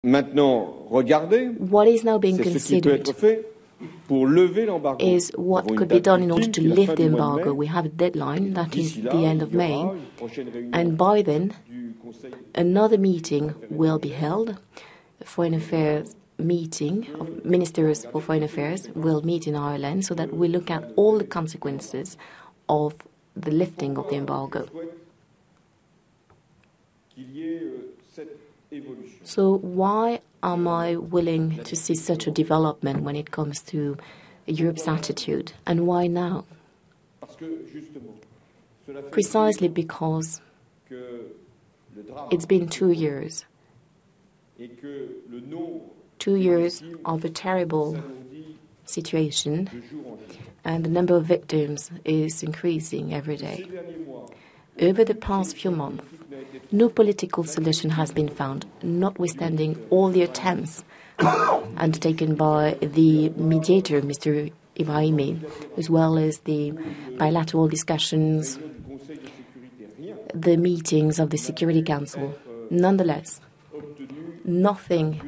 What is now being considered is what could be done in order to lift the embargo. We have a deadline, that is the end of May, and by then another meeting will be held. A Foreign Affairs meeting of Ministers for Foreign Affairs will meet in Ireland so that we look at all the consequences of the lifting of the embargo. So why am I willing to see such a development when it comes to Europe's attitude? And why now? Precisely because it's been 2 years. 2 years of a terrible situation, and the number of victims is increasing every day. Over the past few months, no political solution has been found, notwithstanding all the attempts undertaken by the mediator, Mr. Ibrahimi, as well as the bilateral discussions, the meetings of the Security Council. Nonetheless, nothing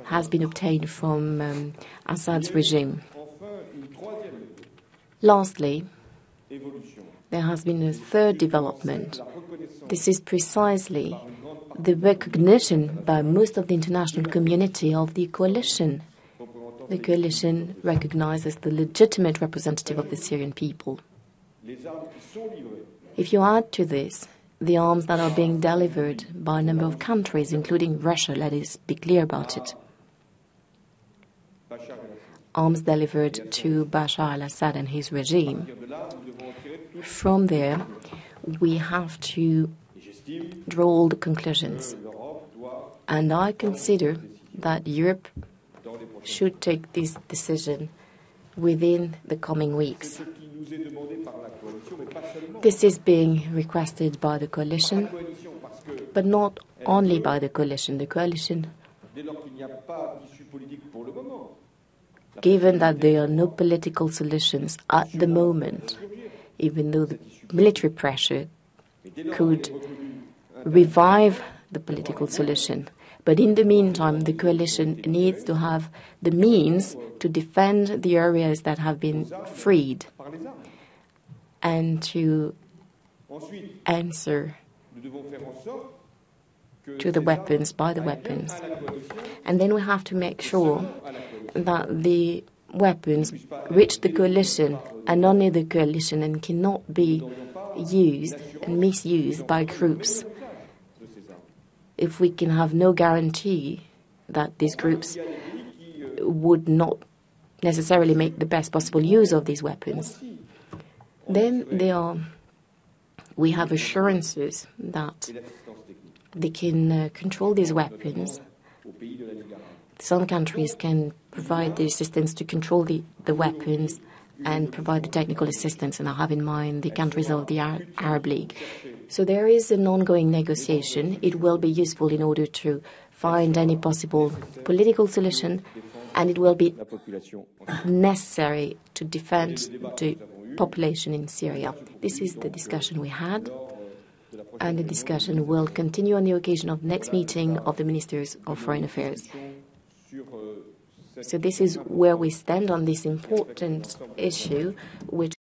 has been obtained from Assad's regime. Lastly, there has been a third development. This is precisely the recognition by most of the international community of the coalition. The coalition recognizes the legitimate representative of the Syrian people. If you add to this the arms that are being delivered by a number of countries, including Russia, let us be clear about it, arms delivered to Bashar al-Assad and his regime, from there we have to draw all the conclusions. And I consider that Europe should take this decision within the coming weeks. This is being requested by the coalition, but not only by the coalition. The coalition, given that there are no political solutions at the moment, even though the military pressure could revive the political solution. But in the meantime, the coalition needs to have the means to defend the areas that have been freed and to answer to the weapons, by the weapons. And then we have to make sure that the weapons reach the coalition and only the coalition, and cannot be used and misused by groups. If we can have no guarantee that these groups would not necessarily make the best possible use of these weapons, then we have assurances that they can control these weapons. Some countries can provide the assistance to control the weapons and provide the technical assistance, and I have in mind the countries of the Arab League. So there is an ongoing negotiation. It will be useful in order to find any possible political solution, and it will be necessary to defend the population in Syria. This is the discussion we had, and the discussion will continue on the occasion of the next meeting of the Ministers of Foreign Affairs. So this is where we stand on this important issue, which